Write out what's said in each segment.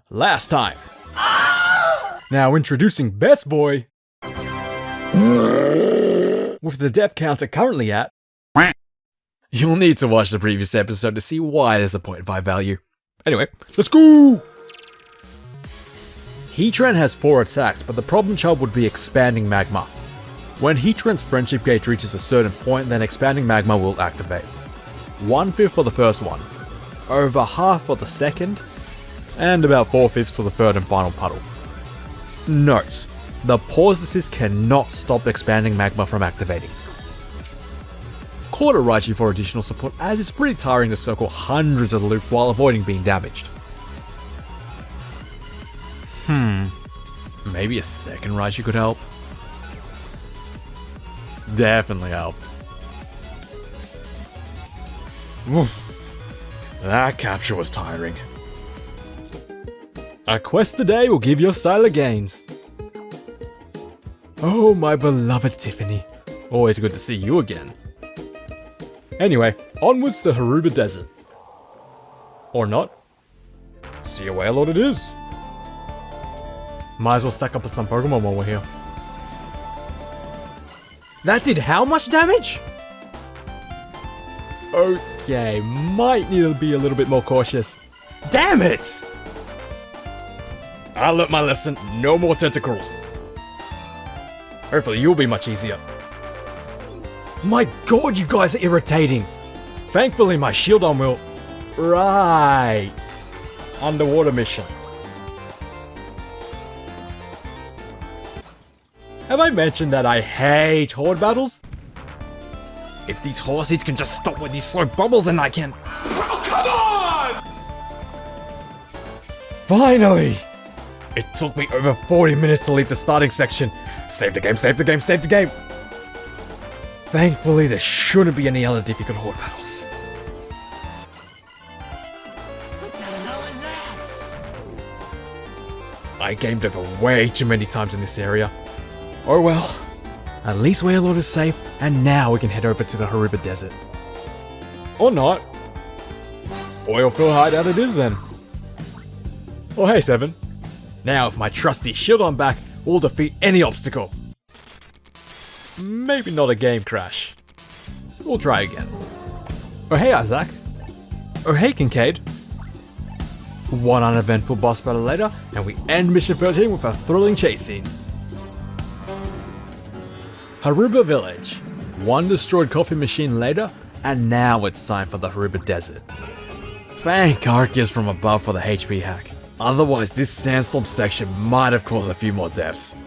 last time. Now introducing Best Boy. With the depth counter currently at... You'll need to watch the previous episode to see why there's a 0.5 value. Anyway, let's go! Heatran has 4 attacks, but the problem child would be Expanding Magma. When Heatran's friendship gauge reaches a certain point, then Expanding Magma will activate. 1/5 for the first one, over half for the second, and about 4/5 for the third and final puddle. Note, the pause assist cannot stop Expanding Magma from activating. Quarter Raichu for additional support, as it's pretty tiring to circle hundreds of loops while avoiding being damaged. Maybe a second Raichu could help? Definitely helped. That capture was tiring. A quest today will give your styler gains. Oh, my beloved Tiffany. Always good to see you again. Anyway, onwards to Haruba Desert. Or not. See a Wailord it is. Might as well stack up with some Pokemon while we're here. That did how much damage? Okay, might need to be a little bit more cautious. Damn it! I learnt my lesson, no more tentacles. Hopefully you'll be much easier. My god, you guys are irritating. Thankfully my shield arm will... Right. Underwater mission. Have I mentioned that I hate horde battles? If these horses can just stop with these slow bubbles, then I can... Oh, come on! Finally! It took me over 40 minutes to leave the starting section. Save the game, save the game, save the game! Thankfully, there shouldn't be any other difficult horde battles. What the hell is that? I gamed over way too many times in this area. Oh well, at least Wailord is safe, and now we can head over to the Haruba Desert. Or not. Oil-filled hideout it is then. Oh hey Seven. Now with my trusty shield on back, we'll defeat any obstacle. Maybe not a game crash. We'll try again. Oh hey Isaac. Oh hey Kincaid. One uneventful boss battle later, and we end mission 13 with a thrilling chase scene. Haruba Village. One destroyed coffee machine later, and now it's time for the Haruba Desert. Thank Arceus from above for the HP hack. Otherwise this sandstorm section might have caused a few more deaths.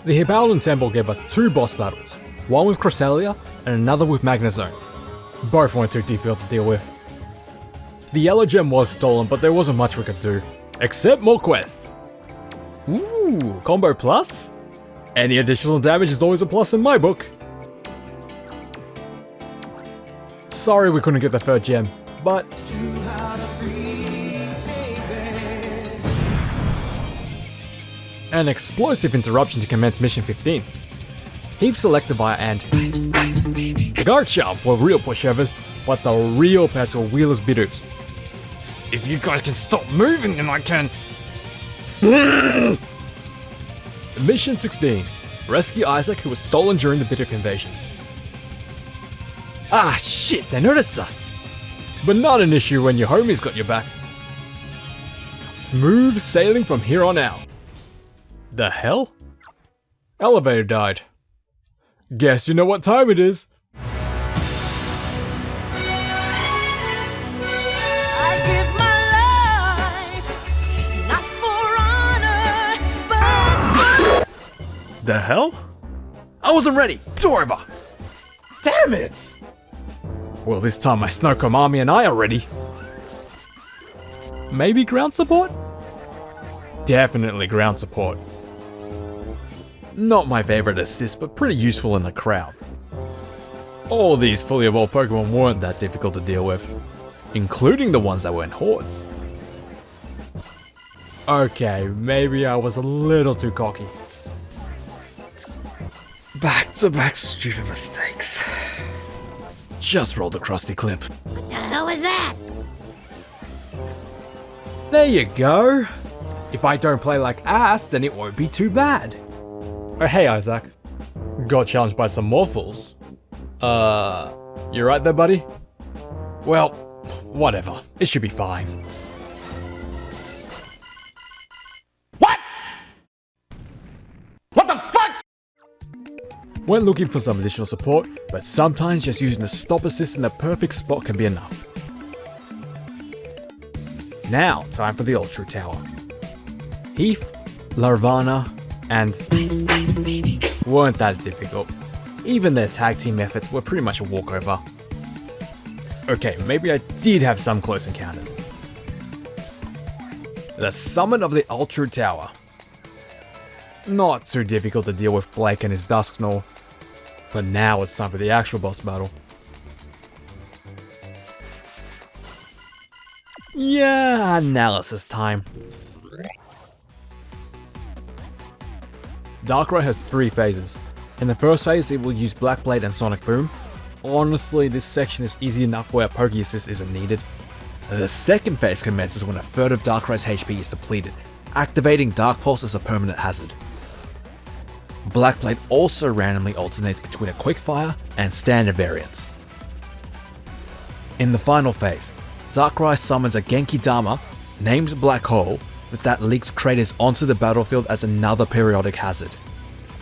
The Hideout Temple gave us 2 boss battles, one with Cresselia and another with Magnezone. Both weren't too difficult to deal with. The yellow gem was stolen, but there wasn't much we could do, except more quests. Ooh, combo plus? Any additional damage is always a plus in my book. Sorry we couldn't get the 3rd gem, but... An explosive interruption to commence mission 15. Heath selected by and... Garchomp were real pushovers, but the real pets were wheelers bidoofs. If you guys can stop moving, then I can... Mission 16. Rescue Isaac, who was stolen during the Bidoof invasion. Ah shit, they noticed us! But not an issue when your homie's got your back. Smooth sailing from here on out. The hell? Elevator died. Guess you know what time it is. The hell? I wasn't ready! Door over! Damn it! Well, this time my Snowcomb army and I are ready. Maybe ground support? Definitely ground support. Not my favorite assist, but pretty useful in the crowd. All these fully evolved Pokemon weren't that difficult to deal with, including the ones that were in hordes. Okay, maybe I was a little too cocky. Back-to-back stupid mistakes. Just rolled a crusty clip. What the hell is that? There you go. If I don't play like ass, then it won't be too bad. Oh hey Isaac. Got challenged by some morphles. You right there, buddy? Well, whatever. It should be fine. What? What the fuck? Went looking for some additional support, but sometimes just using the stop assist in the perfect spot can be enough. Now, time for the Altru Tower. Heath, Larvana, and weren't that difficult. Even their tag team efforts were pretty much a walkover. Okay, maybe I did have some close encounters. The summon of the Altru Tower. Not too difficult to deal with Blake and his Dusknoll, but now it's time for the actual boss battle. Yeah, analysis time. Darkrai has 3 phases. In the first phase, it will use Black Blade and Sonic Boom. Honestly, this section is easy enough where Poke Assist isn't needed. The second phase commences when a third of Darkrai's HP is depleted, activating Dark Pulse as a permanent hazard. Black Blade also randomly alternates between a Quickfire and standard variants. In the final phase, Darkrai summons a Genki Dama, named Black Hole, that leaks craters onto the battlefield as another periodic hazard.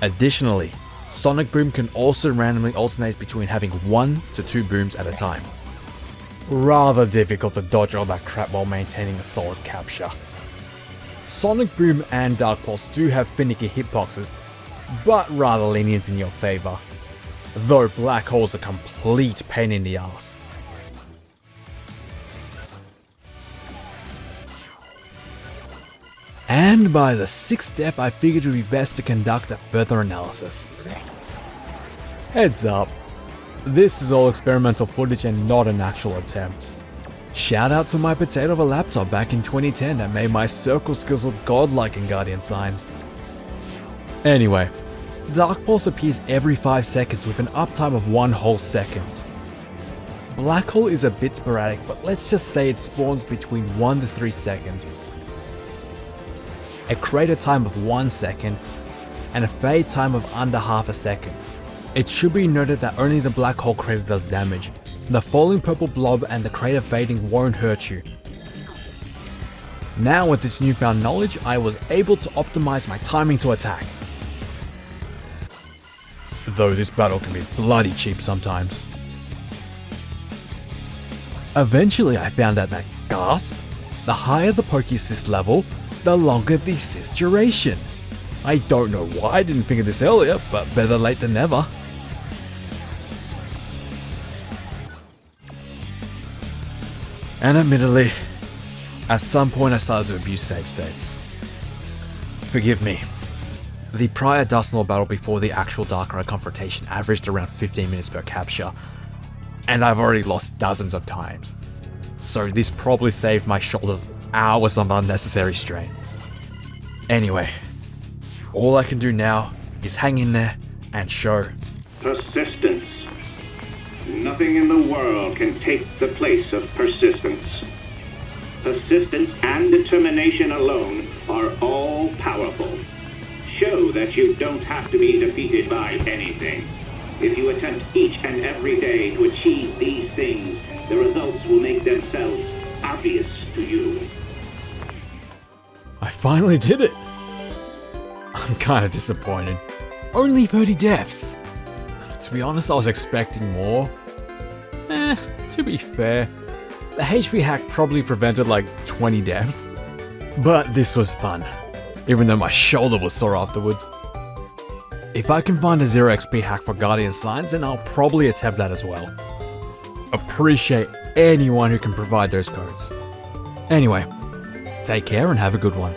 Additionally, Sonic Boom can also randomly alternate between having 1 to 2 booms at a time. Rather difficult to dodge all that crap while maintaining a solid capture. Sonic Boom and Dark Pulse do have finicky hitboxes, but rather lenient in your favour, though Black Hole's a complete pain in the ass. And by the 6th death, I figured it would be best to conduct a further analysis. Heads up, this is all experimental footage and not an actual attempt. Shout out to my potato of a laptop back in 2010 that made my circle skills look godlike in Guardian Signs. Anyway, Dark Pulse appears every 5 seconds with an uptime of 1 whole second. Black Hole is a bit sporadic, but let's just say it spawns between 1 to 3 seconds. A crater time of 1 second, and a fade time of under half a second. It should be noted that only the Black Hole crater does damage. The falling purple blob and the crater fading won't hurt you. Now with this newfound knowledge, I was able to optimize my timing to attack. Though this battle can be bloody cheap sometimes. Eventually I found out that, gasp, the higher the Poke Assist level, the longer the assist duration. I don't know why I didn't think of this earlier, but better late than never. And admittedly, at some point I started to abuse save states. Forgive me. The prior Dusknoll battle before the actual Darkrai confrontation averaged around 15 minutes per capture, and I've already lost dozens of times. So this probably saved my shoulders hours of unnecessary strain. Anyway, all I can do now is hang in there and show persistence. Nothing in the world can take the place of persistence. Persistence and determination alone are all powerful. Show that you don't have to be defeated by anything. If you attempt each and every day to achieve these things, the results will make themselves obvious to you. I finally did it! I'm kinda disappointed. Only 30 deaths! To be honest, I was expecting more. To be fair, the HP hack probably prevented like 20 deaths. But this was fun, even though my shoulder was sore afterwards. If I can find a 0 XP hack for Guardian Signs, then I'll probably attempt that as well. Appreciate anyone who can provide those codes. Anyway, take care and have a good one.